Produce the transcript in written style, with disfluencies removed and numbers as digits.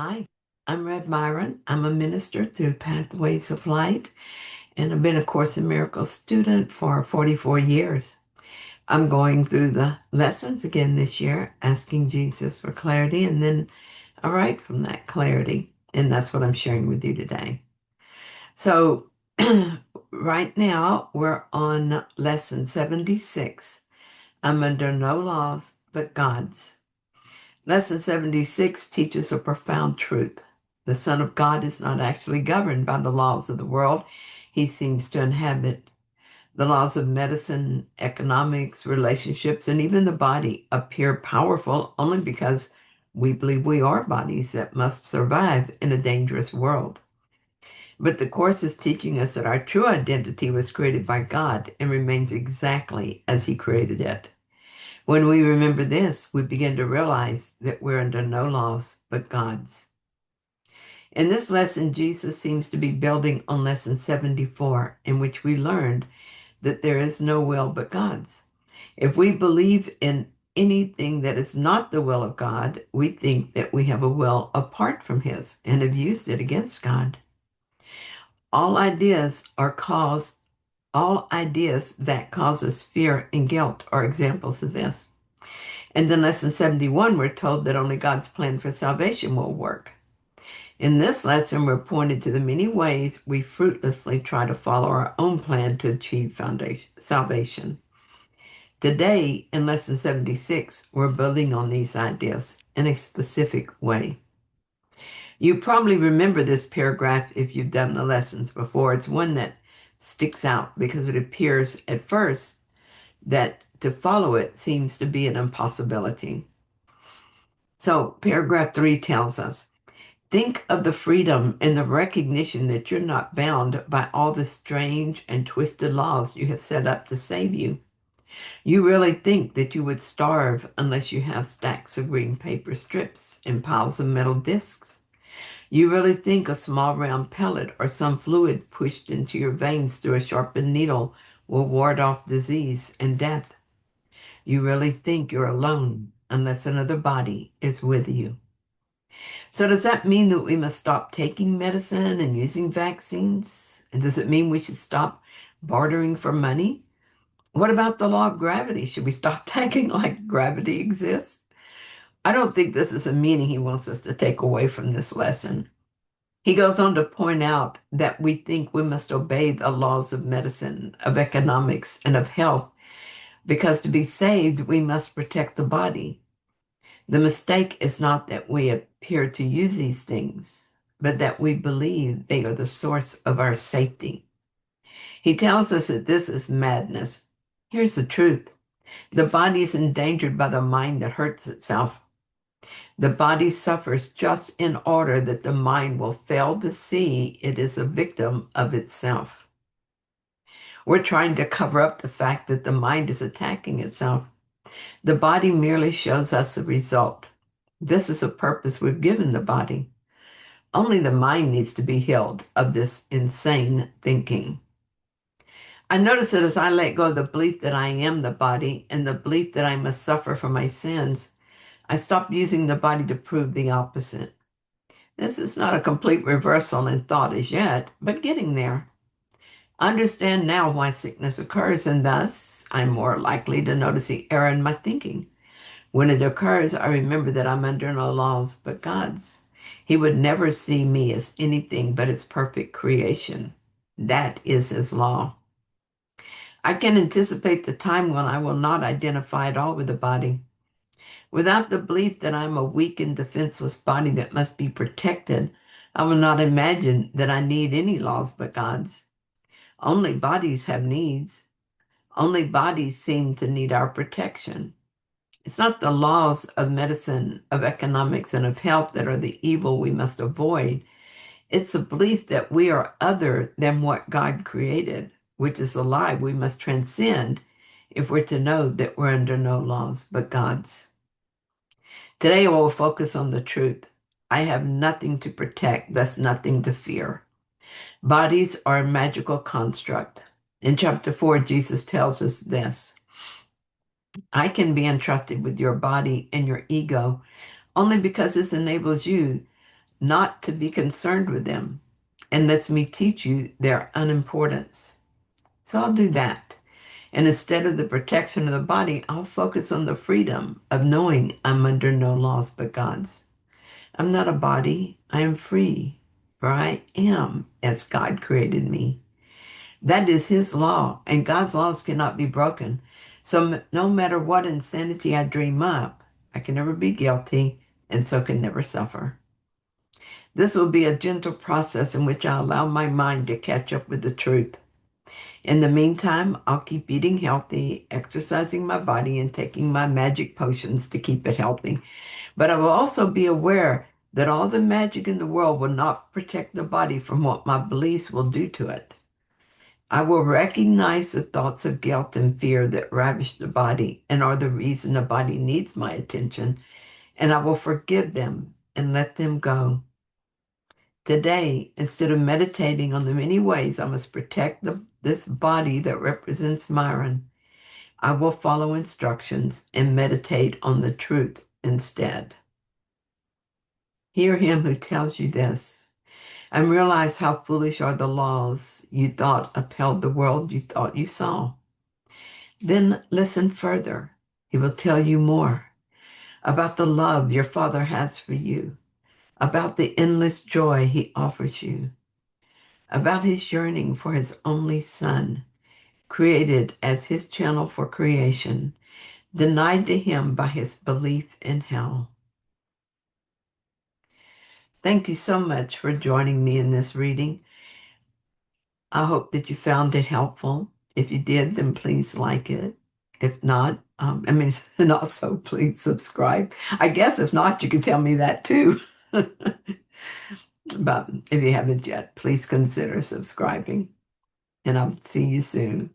Hi, I'm Rev Myron. I'm a minister through Pathways of Light, and I've been a Course in Miracles student for 44 years. I'm going through the lessons again this year, asking Jesus for clarity, and then I write from that clarity, and that's what I'm sharing with you today. So, right now, we're on lesson 76. I'm under no laws but God's. Lesson 76 teaches a profound truth. The Son of God is not actually governed by the laws of the world he seems to inhabit. The laws of medicine, economics, relationships, and even the body appear powerful only because we believe we are bodies that must survive in a dangerous world. But the Course is teaching us that our true identity was created by God and remains exactly as He created it. When we remember this, we begin to realize that we're under no laws but God's. In this lesson, Jesus seems to be building on lesson 74, in which we learned that there is no will but God's. If we believe in anything that is not the will of God, we think that we have a will apart from His and have used it against God. All ideas are cause, all ideas that cause us fear and guilt are examples of this. And in lesson 71, we're told that only God's plan for salvation will work. In this lesson, we're pointed to the many ways we fruitlessly try to follow our own plan to achieve salvation. Today, in lesson 76, we're building on these ideas in a specific way. You probably remember this paragraph if you've done the lessons before. It's one that sticks out because it appears at first that to follow it seems to be an impossibility. So, paragraph 3 tells us, think of the freedom and the recognition that you're not bound by all the strange and twisted laws you have set up to save you. You really think that you would starve unless you have stacks of green paper strips and piles of metal discs. You really think a small round pellet or some fluid pushed into your veins through a sharpened needle will ward off disease and death. You really think you're alone unless another body is with you. So does that mean that we must stop taking medicine and using vaccines? And does it mean we should stop bartering for money? What about the law of gravity? Should we stop acting like gravity exists? I don't think this is a meaning he wants us to take away from this lesson. He goes on to point out that we think we must obey the laws of medicine, of economics, and of health, because to be saved, we must protect the body. The mistake is not that we appear to use these things, but that we believe they are the source of our safety. He tells us that this is madness. Here's the truth. The body is endangered by the mind that hurts itself. The body suffers just in order that the mind will fail to see it is a victim of itself. We're trying to cover up the fact that the mind is attacking itself. The body merely shows us the result. This is a purpose we've given the body. Only the mind needs to be healed of this insane thinking. I notice that as I let go of the belief that I am the body and the belief that I must suffer for my sins, I stop using the body to prove the opposite. This is not a complete reversal in thought as yet, but getting there. I understand now why sickness occurs, and thus I'm more likely to notice the error in my thinking. When it occurs, I remember that I'm under no laws but God's. He would never see me as anything but His perfect creation. That is His law. I can anticipate the time when I will not identify at all with the body. Without the belief that I'm a weak and defenseless body that must be protected, I will not imagine that I need any laws but God's. Only bodies have needs. Only bodies seem to need our protection. It's not the laws of medicine, of economics, and of health that are the evil we must avoid. It's a belief that we are other than what God created, which is a lie we must transcend if we're to know that we're under no laws but God's. Today I will focus on the truth. I have nothing to protect, thus nothing to fear. Bodies are a magical construct. In chapter 4, Jesus tells us this: I can be entrusted with your body and your ego only because this enables you not to be concerned with them, and lets me teach you their unimportance. So I'll do that. And instead of the protection of the body, I'll focus on the freedom of knowing I'm under no laws but God's. I'm not a body, I am free, for I am as God created me. That is His law, and God's laws cannot be broken. So no matter what insanity I dream up, I can never be guilty, and so can never suffer. This will be a gentle process in which I allow my mind to catch up with the truth. In the meantime, I'll keep eating healthy, exercising my body, and taking my magic potions to keep it healthy. But I will also be aware that all the magic in the world will not protect the body from what my beliefs will do to it. I will recognize the thoughts of guilt and fear that ravish the body and are the reason the body needs my attention, and I will forgive them and let them go. Today, instead of meditating on the many ways I must protect this body that represents Myron, I will follow instructions and meditate on the truth instead. Hear him who tells you this, and realize how foolish are the laws you thought upheld the world you thought you saw. Then listen further. He will tell you more about the love your Father has for you, about the endless joy he offers you, about his yearning for his only Son, created as his channel for creation, denied to him by his belief in hell. Thank you so much for joining me in this reading. I hope that you found it helpful. If you did, then please like it. If not, and also please subscribe. I guess if not, you can tell me that too. But if you haven't yet, please consider subscribing, and I'll see you soon.